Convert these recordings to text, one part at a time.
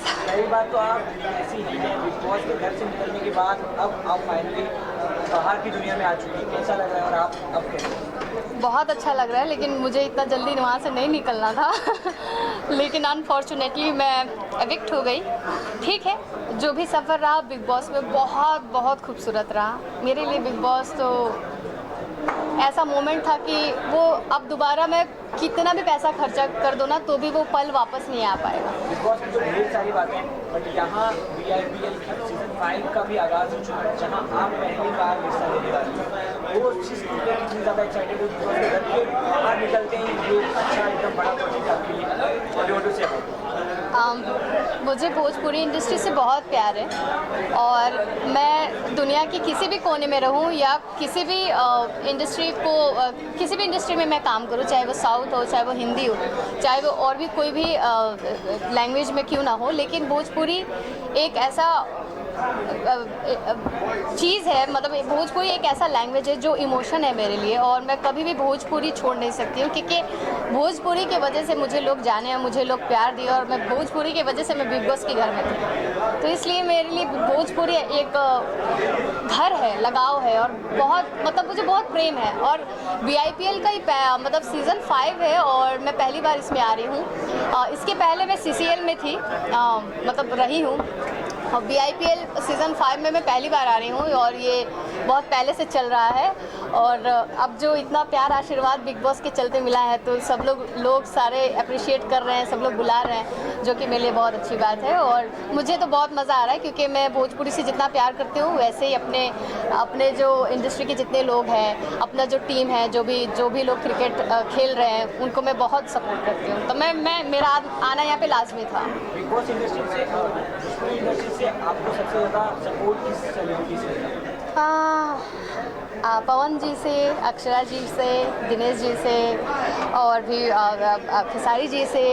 पहली बात तो आप ऐसी ही हैं, बिग बॉस के घर से निकलने के बाद अब आप फाइनली बाहर की दुनिया में आ चुकी हैं, कैसा लग रहा है और आप अब कैसे? बहुत अच्छा लग रहा है, लेकिन मुझे इतना जल्दी वहाँ से नहीं निकलना था लेकिन अनफॉर्चुनेटली मैं एविक्ट हो गई। ठीक है, जो भी सफ़र रहा बिग बॉस में बहुत बहुत खूबसूरत रहा मेरे लिए। बिग बॉस तो ऐसा मोमेंट था कि वो अब दोबारा मैं कितना भी पैसा खर्चा कर दो ना तो भी वो पल वापस नहीं आ पाएगा। बिग बॉस में तो ढेर सारी बातें, बट यहाँ VIPL की सीजन 5 का भी आगाज़ हो चुका है, जहाँ आप पहली बार हिस्सा लेने वाली हैं। वो चीज़ को लेकर कितनी ज़्यादा एक्साइटेड हो, बिग बॉस के घर के बाहर निकलते ही ये अच्छा एकदम बड़ा प्रोजेक्ट आपके लिए बॉलीवुड से है। मुझे भोजपुरी इंडस्ट्री से बहुत प्यार है और मैं दुनिया की किसी भी कोने में रहूं या किसी भी इंडस्ट्री में मैं काम करूं, चाहे वो साउथ हो, चाहे वो हिंदी हो, चाहे वो और भी कोई भी लैंग्वेज में क्यों ना हो, लेकिन भोजपुरी एक ऐसा चीज़ है, मतलब भोजपुरी एक ऐसा लैंग्वेज है जो इमोशन है मेरे लिए और मैं कभी भी भोजपुरी छोड़ नहीं सकती हूँ, क्योंकि भोजपुरी की वजह से मुझे लोग जाने और मुझे लोग प्यार दिए और मैं भोजपुरी की वजह से मैं बिग बॉस के घर में थी। तो इसलिए मेरे लिए भोजपुरी एक घर है, लगाव है और बहुत मतलब मुझे बहुत प्रेम है। और VIPL का ही मतलब सीज़न 5 है और मैं पहली बार इसमें आ रही हूँ। इसके पहले मैं CCL में थी, मतलब रही हूँ, और VIPL सीज़न 5 में मैं पहली बार आ रही हूँ और ये बहुत पहले से चल रहा है। और अब जो इतना प्यार आशीर्वाद बिग बॉस के चलते मिला है तो सब लोग सारे अप्रिशिएट कर रहे हैं, सब लोग बुला रहे हैं, जो कि मेरे लिए बहुत अच्छी बात है। और मुझे तो बहुत मज़ा आ रहा है क्योंकि मैं भोजपुरी से जितना प्यार करती हूँ वैसे ही अपने जो इंडस्ट्री के जितने लोग हैं, अपना जो टीम है, जो भी लोग क्रिकेट खेल रहे हैं उनको मैं बहुत सपोर्ट करती हूँ। तो मेरा आना यहाँ पे लाजमी था। बिग बॉस इंडस्ट्री से आपको सबसे ज़्यादा सपोर्ट किस सेलिब्रिटी से मिला? पवन जी से, अक्षरा जी से, दिनेश जी से और भी खेसारी जी से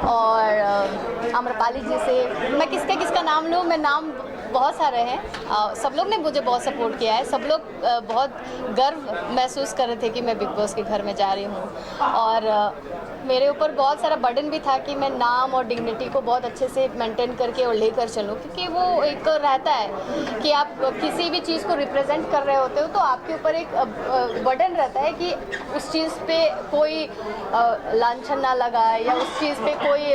और आम्रपाली जी से। मैं किसका नाम लूँ, मैं नाम बहुत सारे हैं। सब लोग ने मुझे बहुत सपोर्ट किया है, सब लोग बहुत गर्व महसूस कर रहे थे कि मैं बिग बॉस के घर में जा रही हूँ। और मेरे ऊपर बहुत सारा बर्डन भी था कि मैं नाम और डिग्निटी को बहुत अच्छे से मेंटेन करके और लेकर चलूँ, क्योंकि वो एक रहता है कि आप किसी भी चीज़ को रिप्रेजेंट कर रहे होते हो तो आपके ऊपर एक बर्डन रहता है कि उस चीज़ पे कोई लांछन ना लगाए या उस चीज़ पे कोई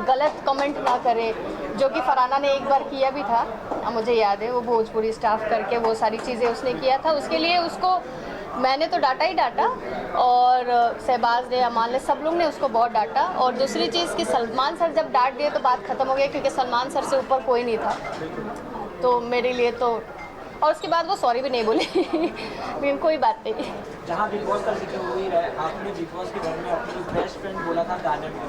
गलत कमेंट ना करे, जो कि फरहाना ने एक बार किया भी था, मुझे याद है। वो भोजपुरी स्टाफ करके वो सारी चीज़ें उसने किया था, उसके लिए उसको मैंने तो डांटा ही डांटा और शहबाज ने, अमाल ने, सब लोग ने उसको बहुत डांटा। और दूसरी चीज़ कि सलमान सर जब डांट दिए तो बात ख़त्म हो गई, क्योंकि सलमान सर से ऊपर कोई नहीं था। तो मेरे लिए तो, और उसके बाद वो सॉरी भी नहीं बोली लेकिन कोई बात नहीं। जहाँ बिग बॉस का जिक्र हो ही रहा है, आपने बिग बॉस के घर में अपनी बेस्ट फ्रेंड बोला था तान्या को,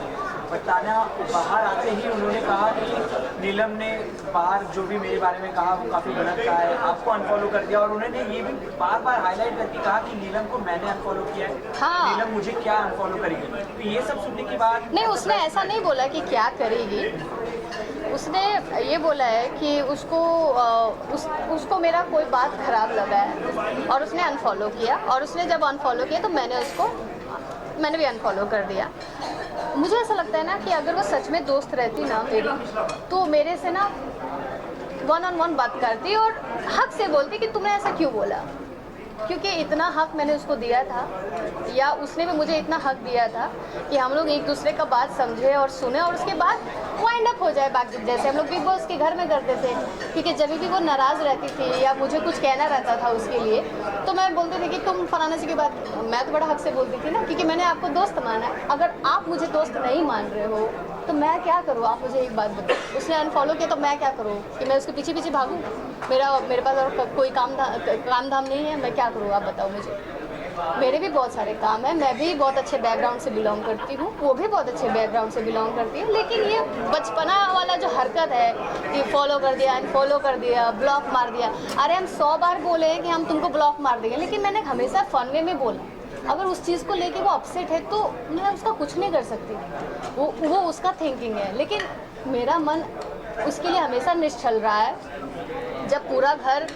बट तान्या बाहर आते ही उन्होंने कहा कि नीलम ने बाहर जो भी मेरे बारे में कहा वो काफ़ी गलत कहा है, आपको अनफॉलो कर दिया। और उन्होंने ये भी बार बार हाईलाइट करके कहा कि नीलम को मैंने अनफॉलो किया है। हाँ। नीलम मुझे क्या अनफॉलो करेगी? तो ये सब सुनने के बाद नहीं, उसने ऐसा नहीं बोला कि क्या करेगी, उसने ये बोला है कि उसको मेरा कोई बात ख़राब लगा है और उसने अनफॉलो किया। और उसने जब अनफॉलो किया तो मैंने भी अनफॉलो कर दिया। मुझे ऐसा लगता है ना कि अगर वो सच में दोस्त रहती ना मेरी, तो मेरे से ना 1-on-1 बात करती और हक से बोलती कि तुमने ऐसा क्यों बोला, क्योंकि इतना हक मैंने उसको दिया था या उसने भी मुझे इतना हक दिया था कि हम लोग एक दूसरे का बात समझे और सुने और उसके बाद वाइंड अप हो जाए बाकी, जैसे हम लोग बिग बॉस के घर में करते थे। क्योंकि जब भी वो नाराज़ रहती थी या मुझे कुछ कहना रहता था उसके लिए, तो मैं बोलती थी कि तुम फलाना जी की बात, मैं तो बड़ा हक से बोलती थी ना, क्योंकि मैंने आपको दोस्त माना है। अगर आप मुझे दोस्त नहीं मान रहे हो तो मैं क्या करूँ, आप मुझे एक बात बताओ। उसने अनफॉलो किया तो मैं क्या करूँ कि मैं उसके पीछे पीछे भागूँ? मेरे पास और कोई काम धाम नहीं है, मैं क्या करूँ आप बताओ मुझे। मेरे भी बहुत सारे काम हैं, मैं भी बहुत अच्छे बैकग्राउंड से बिलोंग करती हूँ, वो भी बहुत अच्छे बैकग्राउंड से बिलोंग करती है। लेकिन ये बचपना वाला जो हरकत है कि फॉलो कर दिया, अनफॉलो कर दिया, ब्लॉक मार दिया, अरे हम 100 बार बोले हैं कि हम तुमको ब्लॉक मार देंगे, लेकिन मैंने हमेशा फन वे में बोला। अगर उस चीज़ को लेके वो अपसेट है तो मैं उसका कुछ नहीं कर सकती, वो उसका थिंकिंग है। लेकिन मेरा मन उसके लिए हमेशा निश्चल रहा है। जब पूरा घर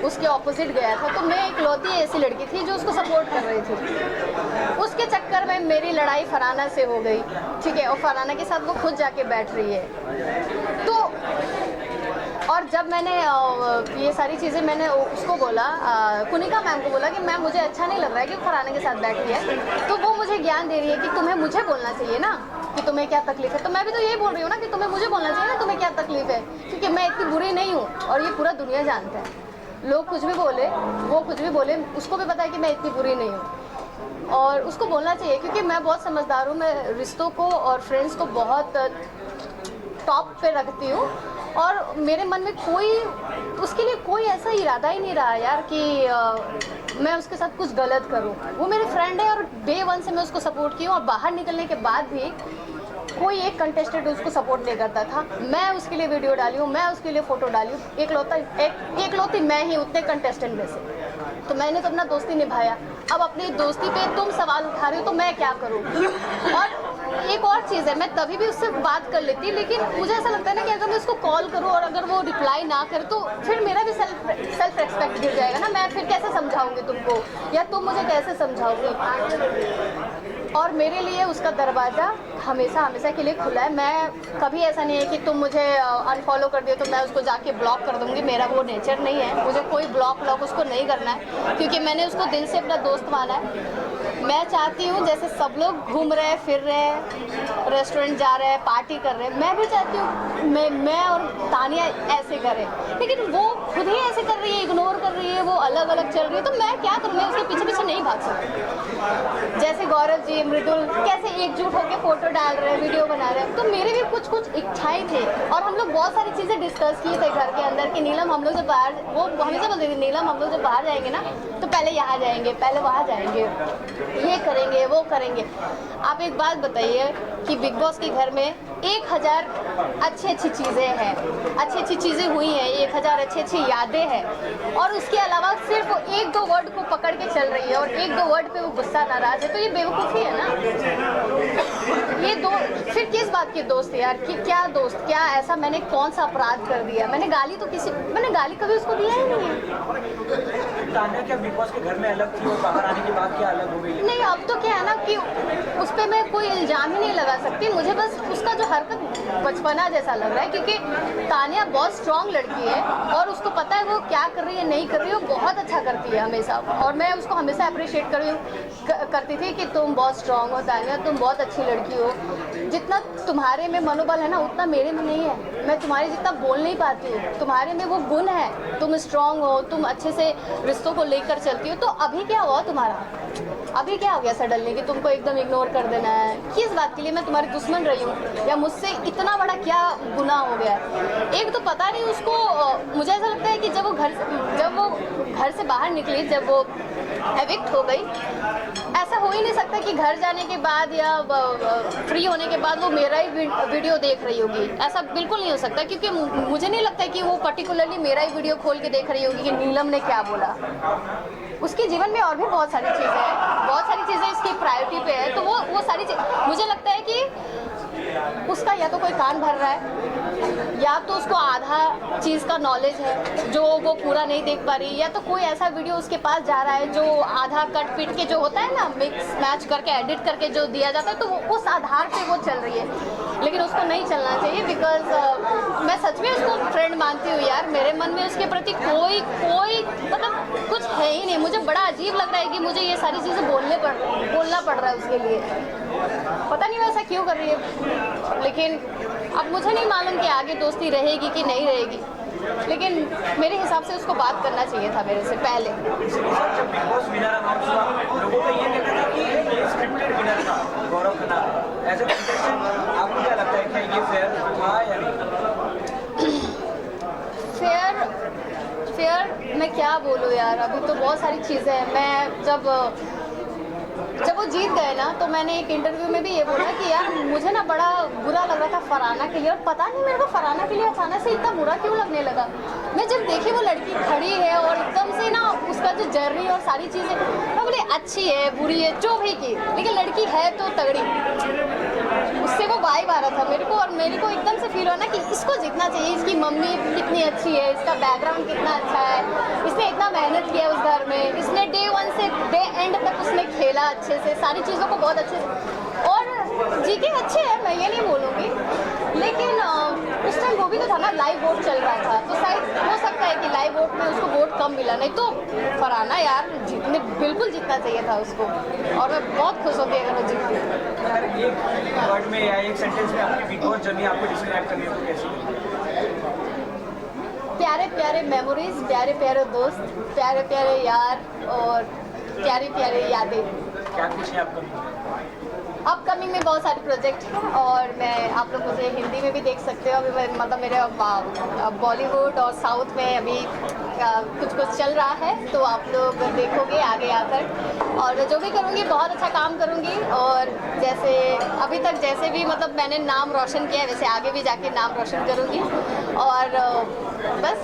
उसके ऑपोजिट गया था तो मैं इकलौती ऐसी लड़की थी जो उसको सपोर्ट कर रही थी। उसके चक्कर में मेरी लड़ाई फरहाना से हो गई, ठीक है, और फरहाना के साथ वो खुद जाके बैठ रही है। जब मैंने ये सारी चीज़ें मैंने उसको बोला, कुनिका मैम को बोला कि मैम मुझे अच्छा नहीं लग रहा है कि फरहाना के साथ बैठी है, तो वो मुझे ज्ञान दे रही है कि तुम्हें मुझे बोलना चाहिए ना कि तुम्हें क्या तकलीफ है। तो मैं भी तो यही बोल रही हूँ ना कि तुम्हें मुझे बोलना चाहिए ना तुम्हें क्या तकलीफ है, क्योंकि मैं इतनी बुरी नहीं हूँ और ये पूरा दुनिया जानता है। लोग कुछ भी बोले, वो कुछ भी बोले, उसको भी पता है कि मैं इतनी बुरी नहीं हूँ और उसको बोलना चाहिए, क्योंकि मैं बहुत समझदार हूँ। मैं रिश्तों को और फ्रेंड्स को बहुत टॉप पे रखती हूँ और मेरे मन में कोई उसके लिए कोई ऐसा इरादा ही नहीं रहा यार कि मैं उसके साथ कुछ गलत करूँ। वो मेरी फ्रेंड है और डे 1 से मैं उसको सपोर्ट की हूँ और बाहर निकलने के बाद भी कोई एक कंटेस्टेंट उसको सपोर्ट नहीं करता था। मैं उसके लिए वीडियो डाली हूँ, मैं उसके लिए फ़ोटो डाली हूँ, एकलौती मैं ही उतने कंटेस्टेंट में से। तो मैंने तो अपना दोस्ती निभाया। अब अपनी दोस्ती पे तुम सवाल उठा रहे हो तो मैं क्या करूँ। और एक और चीज़ है, मैं तभी भी उससे बात कर लेती, लेकिन मुझे ऐसा लगता है ना कि अगर मैं उसको कॉल करूँ और अगर वो रिप्लाई ना करे तो फिर मेरा भी सेल्फ रेस्पेक्ट गिर जाएगा ना। मैं फिर कैसे समझाऊंगी तुमको या तुम मुझे कैसे समझाओगी। और मेरे लिए उसका दरवाज़ा हमेशा हमेशा के लिए खुला है। मैं कभी ऐसा नहीं है कि तुम मुझे अनफॉलो कर दियो तो मैं उसको जाके ब्लॉक कर दूँगी, मेरा वो नेचर नहीं है। मुझे कोई ब्लॉक उसको नहीं करना है, क्योंकि मैंने उसको दिल से अपना दोस्त माना है। मैं चाहती हूँ जैसे सब लोग घूम रहे फिर रहे, रेस्टोरेंट जा रहे हैं, पार्टी कर रहे हैं, मैं भी चाहती हूँ मैं और तानिया ऐसे करें, लेकिन वो खुद ही ऐसे कर रही है, इग्नोर कर रही है, वो अलग अलग चल रही है। तो मैं क्या करूँ, मैं उसके पीछे पीछे नहीं भाग सकती। जैसे गौरव जी, मृदुल कैसे एकजुट होकर फोटो डाल रहे हैं, वीडियो बना रहे हैं, तो मेरे भी कुछ इच्छाएं थे और हम लोग बहुत सारी चीज़ें डिस्कस किए थे घर के अंदर कि नीलम हम लोग जब बाहर, वो हमेशा बोलती थी नीलम हम लोग जब बाहर जाएंगे ना तो पहले यहाँ जाएंगे, पहले वहाँ जाएंगे, ये करेंगे वो करेंगे। आप एक बात बताइए कि बिग बॉस के घर में 1000 अच्छी चीज़ें हैं, अच्छी चीज़ें हुई हैं, 1000 अच्छी यादें हैं और उसके अलावा सिर्फ 1-2 वर्ड को पकड़ के चल रही है और 1-2 वर्ड पे वो गुस्सा नाराज है, तो ये बेवकूफ़ी है ना। ये दो फिर किस बात की दोस्त यार, कि क्या दोस्त, क्या ऐसा मैंने कौन सा अपराध कर दिया। मैंने गाली कभी उसको दिया ही नहीं है। तान्या क्या बिग बॉस के घर में अलग थी और बाहर आने के बाद क्या अलग हो गई? नहीं, अब तो क्या है ना कि उस पर मैं कोई इल्ज़ाम ही नहीं लगा सकती। मुझे बस उसका जो हरकत बचपना जैसा लग रहा है, क्योंकि तान्या बहुत स्ट्रॉन्ग लड़की है और उसको पता है वो क्या कर रही है नहीं कर रही है, वो बहुत अच्छा करती है हमेशा। और मैं उसको हमेशा अप्रिशिएट करती थी कि तुम बहुत स्ट्रॉन्ग हो तान्या, तुम बहुत अच्छी लड़की हो। जितना तुम्हारे में मनोबल है ना उतना मेरे में नहीं है। मैं तुम्हारे जितना बोल नहीं पाती हूँ, तुम्हारे में वो गुण है, तुम स्ट्रॉन्ग हो, तुम अच्छे से रिश्तों को लेकर चलती हो। तो अभी क्या हुआ तुम्हारा, अभी क्या हो गया सडनली कि तुमको एकदम इग्नोर कर देना है? किस बात के लिए मैं तुम्हारी दुश्मन रही हूँ या मुझसे इतना बड़ा क्या गुनाह हो गया? एक तो पता नहीं उसको, मुझे ऐसा लगता है कि जब वो घर से बाहर निकली, जब वो एविक्ट हो गई, ऐसा हो ही नहीं सकता कि घर जाने के बाद या फ्री होने के बाद वो मेरा ही वीडियो देख रही होगी। ऐसा बिल्कुल नहीं हो सकता, क्योंकि मुझे नहीं लगता कि वो पर्टिकुलरली मेरा ही वीडियो खोल के देख रही होगी कि नीलम ने क्या बोला। उसके जीवन में और भी बहुत सारी चीज़ें हैं, बहुत सारी चीज़ें इसकी प्रायोरिटी पे है। तो वो सारी चीज़ मुझे लगता है कि उसका या तो कोई कान भर रहा है या तो उसको आधा चीज़ का नॉलेज है जो वो पूरा नहीं देख पा रही, या तो कोई ऐसा वीडियो उसके पास जा रहा है जो आधा कट पीट के जो होता है ना, मिक्स मैच करके एडिट करके जो दिया जाता है, तो वो उस आधार पे वो चल रही है। लेकिन उसको नहीं चलना चाहिए, बिकॉज मैं सच में उसको फ्रेंड मानती हूँ यार। मेरे मन में उसके प्रति कोई मतलब कुछ है ही नहीं। मुझे बड़ा अजीब लग रहा है कि मुझे ये सारी चीज़ें बोलना पड़ रहा है उसके लिए। पता नहीं वैसा क्यों कर रही है, लेकिन अब मुझे नहीं मालूम कि आगे दोस्ती रहेगी कि नहीं रहेगी, लेकिन मेरे हिसाब से उसको बात करना चाहिए था मेरे से पहले। जब बिग बॉस विनर अनाउंस हुआ, लोगों का ये कहना था कि ये स्क्रिप्टेड विनर था Gaurav Khanna. As a contestant आपको क्या लगता है कि ये फेयर था या नहीं? फेयर मैं क्या बोलूँ यार, अभी तो बहुत सारी चीज़ें हैं। मैं जब वो जीत गए ना, तो मैंने एक इंटरव्यू में भी ये बोला कि यार मुझे ना बड़ा बुरा लग रहा था फरहाना के लिए, और पता नहीं मेरे को फरहाना के लिए अचानक से इतना बुरा क्यों लगने लगा। मैं जब देखी वो लड़की खड़ी है और एकदम से ना उसका जो जर्नी और सारी चीज़ें, मैं बोली अच्छी है बुरी है जो भी की, लेकिन लड़की है तो तगड़ी। उससे वो वाइब आ रहा था मेरे को, और मेरे को एकदम से फील हुआ ना कि इसको जीतना चाहिए। इसकी मम्मी कितनी अच्छी है, इसका बैकग्राउंड कितना अच्छा है, इसने इतना मेहनत किया उस घर में, इसने डे 1 से डे एंड तक उसने खेला अच्छे से, सारी चीज़ों को बहुत अच्छे से, और जीके अच्छे हैं, मैं ये नहीं बोलूँगी, लेकिन उस टाइम वो भी तो था ना, लाइव वोट चल रहा था, तो शायद हो सकता है कि लाइव वोट में उसको वोट कम मिला, नहीं तो फरहाना यार जीतने बिल्कुल जीतना चाहिए था उसको, और मैं बहुत खुश होती अगर वो जीतती। अगर एक वर्ड में या एक सेंटेंस में आपकी बिग बॉस जर्नी आपको डिस्क्राइब करनी हो तो कैसी होगी? प्यारे प्यारे मेमोरीज, प्यारे प्यारे दोस्त, प्यारे प्यारे यार और प्यारी प्यारी यादें। क्या कुछ है आपका? अपकमिंग में बहुत सारे प्रोजेक्ट हैं और मैं आप लोग मुझे हिंदी में भी देख सकते हो। अभी मतलब मेरे बॉलीवुड और साउथ में अभी कुछ कुछ चल रहा है, तो आप लोग देखोगे आगे आकर। और जो भी करूँगी बहुत अच्छा काम करूँगी, और जैसे अभी तक जैसे भी मतलब मैंने नाम रोशन किया है, वैसे आगे भी जाके नाम रोशन करूँगी। और बस